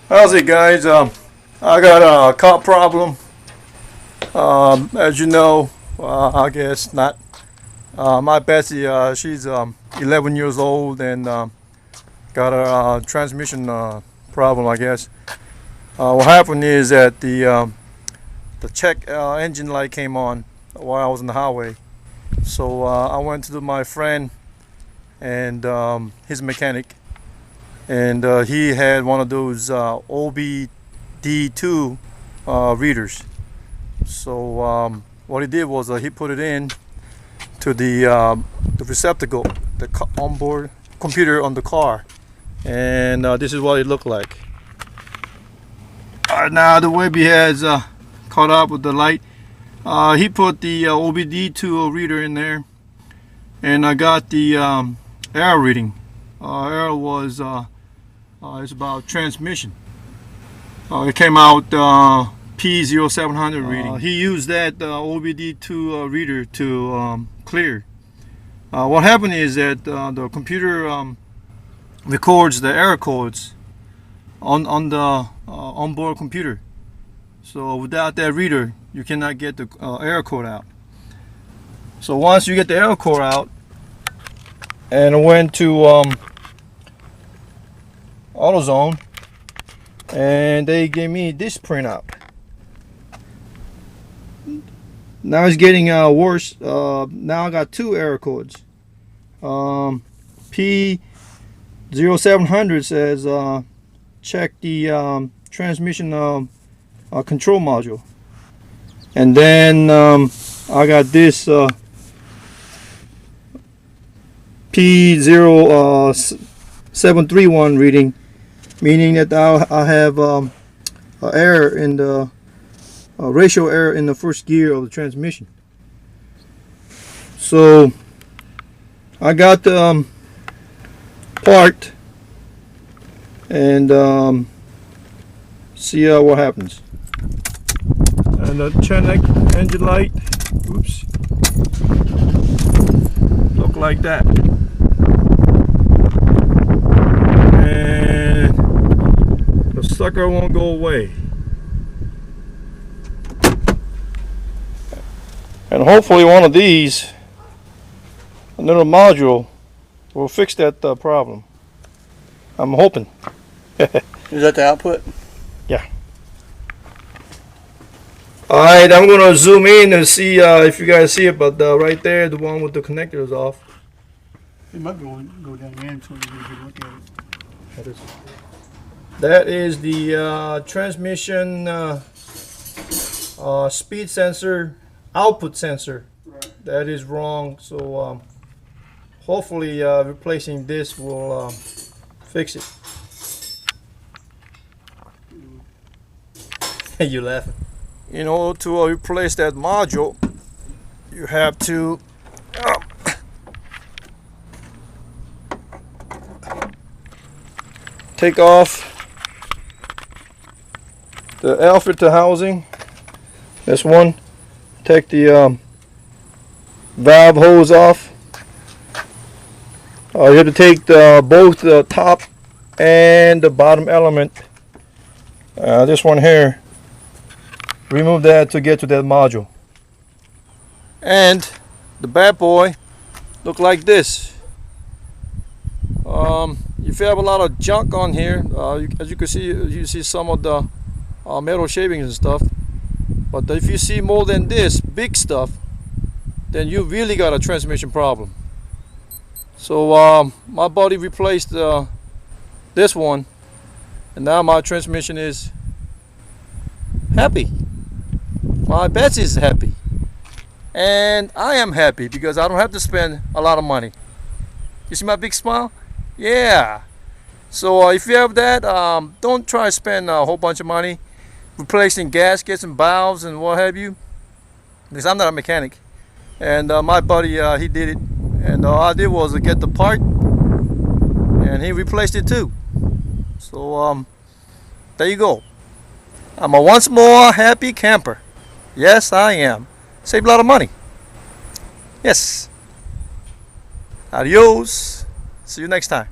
How's it, guys? I got a car problem. As you know, I guess not. My Betsy, she's 11 years old and got a transmission problem, I guess. What happened is that the check engine light came on while I was on the highway. So I went to my friend and his mechanic, and he had one of those OBD2 readers. So what he did was he put it in to the receptacle, the onboard computer on the car, and this is what it looked like. Now the Webbie has caught up with the light. He put the OBD2 reader in there, and I got the error reading. Error was it's about transmission. It came out P0700 reading. He used that OBD2 reader to clear. What happened is that the computer records the error codes on the onboard computer. So without that reader, you cannot get the error code out. So once you get the error code out, and I went to AutoZone, and they gave me this printout. Now it's getting worse. Now I got two error codes. P0700 says check the transmission control module, and then I got this P0731 reading, meaning that I have an error in the ratio error in the first gear of the transmission. So I got the part and see what happens. And the tranny engine light, oops, look like that. And the sucker won't go away. And hopefully one of these, another module, will fix that problem. I'm hoping. Is that the output? Yeah. Alright, I'm going to zoom in and see if you guys see it, but right there, the one with the connector is off. It might go down the end so you can look at it. That is the transmission speed sensor, output sensor. Right. That is wrong, so hopefully replacing this will fix it. You laughing? In order to replace that module, you have to take off the filter housing. This one. Take the valve hose off. You have to take both the top and the bottom element. This one here. Remove that to get to that module. And the bad boy look like this. If you have a lot of junk on here, as you can see, you see some of the metal shavings and stuff. But if you see more than this big stuff, then you really got a transmission problem. So my buddy replaced this one, and now my transmission is happy. My Betsy is happy, and I am happy because I don't have to spend a lot of money. You see my big smile? Yeah. So if you have that, don't try to spend a whole bunch of money replacing gaskets and valves and what have you, because I'm not a mechanic. And my buddy, he did it, and all I did was get the part, and he replaced it too. So there you go. I'm a once more happy camper. Yes, I am. Save a lot of money. Yes. Adios. See you next time.